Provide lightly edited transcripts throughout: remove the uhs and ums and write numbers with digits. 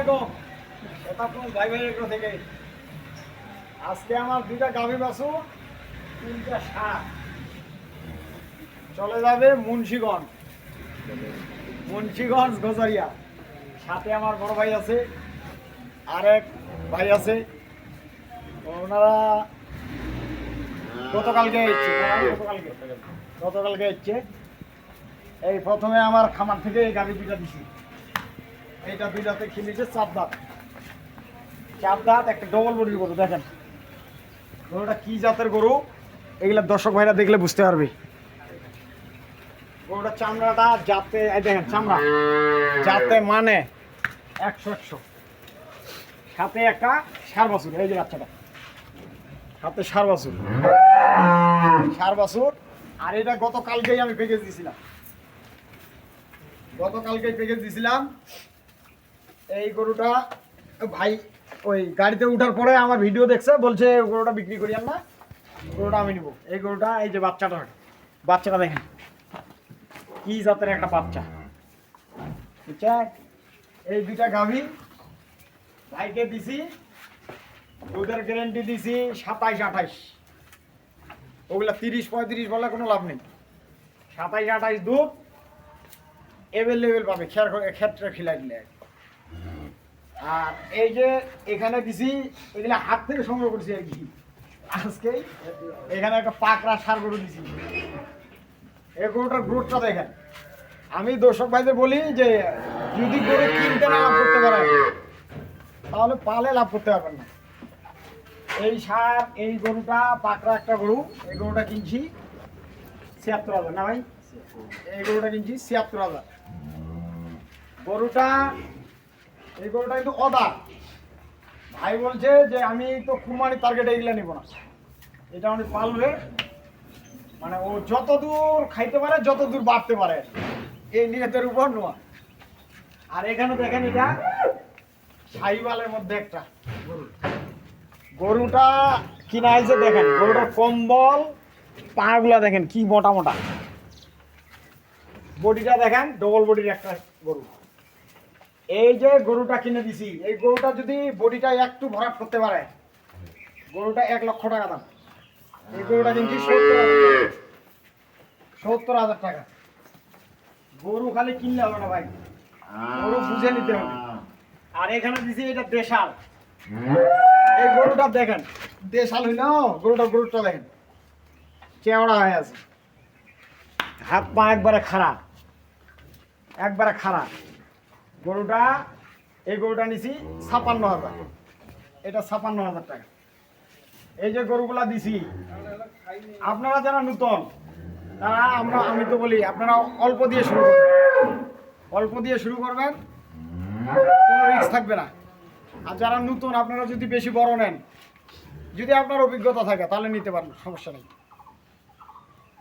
আলাইকুম। এটা আপনার ভাই ভাইয়ের এগুলো থেকে আজকে আমার দুইটা গাভী বাছুর, তিনটা ষাঁড় চলে যাবে মুন্সিগঞ্জ গজারিয়া। সাথে আমার বড় ভাই আছে, আরেক ভাই আছে। ওনারা গতকালকে এসছে। এই প্রথমে আমার খামার থেকে এই গাভী দুইটা দিছি। এইটা দুইটাতে খিলিছে চার দাঁত, একটা ডবল বডির গরু। দেখেন গরুটা কি জাতের গরু, এগুলা দর্শক ভাইরা দেখলে বুঝতে পারবে। গরুটা চামড়াটা যাতে দেখেন, চামড়া যাতে মানে 100 সাথে একটা ষাঁড় বাছুর। এই যে বাচ্চাটা সাথে ষাঁড় বাছুর। আর এটা গতকালকেই আমি প্যাকেজ দিছিলাম। এই গরুটা ভাই ওই গাড়িতে উঠার পরে আমার ভিডিও দেখছে, বলছে গরুটা বিক্রি করি না, গরুটা আমি নিব। এই গরুটা, এই যে বাচ্চাটা দেখেন কি জাতের একটা বাচ্চা, বুঝছেন? এই দুইটা গাভী ভাইকে দিছি, দুধের গ্যারেন্টি দিছি 27-28। ওগুলা 30-35 বলে কোনো লাভ নেই। 27-28 দুধ এভেলেবেল পাবে ক্ষেত্রে খিলাই দিলে। আর এই যে এখানে দিছি, এগুলা হাত থেকে সংগ্রহ করছি আর কি। আজকে এখানে একটা পাকড়া ষাঁড় গরু দিছি। এই গরুটার গ্রোথটা দেখেন। আমি দর্শক ভাইদের বলি যে যদি গরু কিনতে না লাভ করতে পারেন, তাহলে পালে লাভ করতে পারবেন না। এই গরুটা পাকড়া একটা গরু। এই গরুটা কিনছি ৭৬,০০০ না ভাই? এই গরুটা কিনছি ৭৬,০০০। এই গরুটা কিন্তু অদা। ভাই বলছে যে আমি তো কুরবানির টার্গেটে এগুলো নিব না, এটা উনি পালবে, মানে ও যত দূর খাইতে পারে, যত দূর বাড়তে পারে, এই নিয়তের উপর নোয়া। আর এখানে দেখেন, এটা শাহিওয়ালের মধ্যে একটা গরুটা কিনা হয়েছে। দেখেন গরুটার কম্বল, পাগুলা দেখেন কি মোটা মোটা, বডিটা দেখেন ডবল বডির একটা গরু। এই যে গরুটা কিনে দিছি, এই গরুটা যদি বডিটা একটু ভরাট করতে পারে, গরুটা 1 লক্ষ টাকা দাম। এই গরুটা কিনছি 70,000 টাকা। গরু খালি কিনলে হবে না ভাই, গরু বুঝে নিতে হবে। আর এখানে দিছি এটা দেশাল। এই গরুটা দেখেন দেশাল হইল, গরুটা দেখেন চেওড়া হয়ে আছে, হাত পা একবারে খারাপ। এই গরুটা নিছি ৫৬,০০০। এটা ৫৬,০০০ টাকা। এই যে গরুগুলা দিছি, আপনারা যারা নতুন তারা আমি তো বলি আপনারা অল্প দিয়ে শুরু করবেন, কোনো রিস্ক থাকবে না। আর যারা নতুন, আপনারা যদি বেশি বড় নেন, যদি আপনার অভিজ্ঞতা থাকে তাহলে নিতে পারেন, সমস্যা নেই।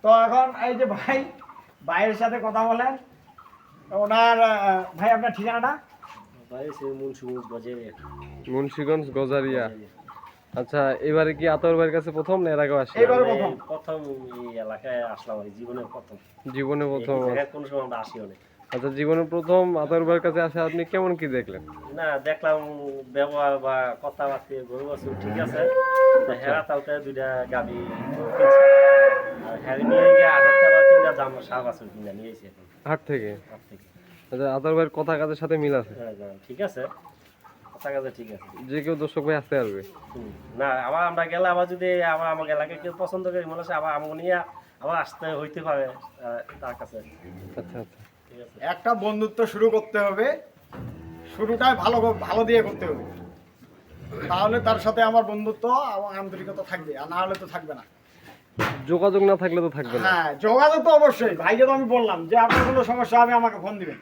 তো এখন এই যে ভাইয়ের সাথে কথা বলেন। ওনার ভাই, আপনার ঠিকানাটা? মুন্সিগঞ্জ গজারিয়া। আচ্ছা, এবারে কি আতর ভাইয়ের কাছে প্রথম না এর আগেও আসি? এবারে প্রথম এই এলাকায় আসলাম, জীবনের প্রথম। কোন সময় আমরা আসিও না। আচ্ছা, জীবনের প্রথম আতর ভাইয়ের কাছে আসে, আপনি কেমন কি দেখলেন? না, দেখলাম ব্যবহার বা কথাবার্তা, গরু বাছুর ঠিক আছে। হেরা তালতে দুইটা গাভী আর হ্যাঁ নিয়ে গিয়ে 3টা জামা ষাঁড় বাছুর কিনে নিয়েছি এখন হাট থেকে। আচ্ছা, আতর ভাইয়ের কথা কাজের সাথে মিল আছে? ঠিক আছে, কথা কাজে ঠিক আছে। যে কেউ দর্শক ভাই আসতে পারবে না? আমরা গেলে আবার যদি আমার এলাকায় কেউ পছন্দ করে মনে হচ্ছে, আবার আমাকে নিয়ে আবার আসতে হইতে পারে তার কাছে। আচ্ছা আচ্ছা, ঠিক আছে। একটা বন্ধুত্ব শুরু করতে হবে, শুরুটাই ভালো দিয়ে করতে হবে, তাহলে তার সাথে আমার বন্ধুত্ব এবং আন্তরিকতা থাকবে, আর না হলে তো থাকবে না। যোগাযোগ না থাকলে তো থাকবে না। হ্যাঁ, যোগাযোগ তো অবশ্যই। ভাইকে তো আমি বললাম যে আপনার কোনো সমস্যা হবে আমাকে ফোন দিবেন,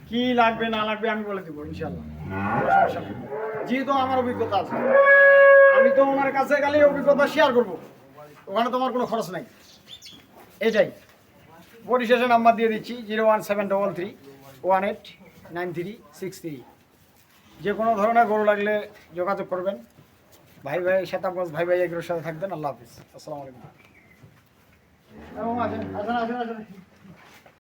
কি লাগবে না লাগবে আমি বলে দিব ইনশাল্লাহ, কোনো সমস্যা নেই। যেহেতু আমার অভিজ্ঞতা আছে, আমি তো ওনার কাছে গেলে অভিজ্ঞতা শেয়ার করবো, ওখানে তোমার কোনো খরচ নাই। এটাই পরিশেষে নাম্বার দিয়ে দিচ্ছি 01733189363। যে কোনো ধরনের গরু লাগলে যোগাযোগ করবেন। ভাই শেতাবগঞ্জ ভাই এগুলোর সাথে থাকবেন। আল্লাহ হাফিজ, আসসালামু আলাইকুম।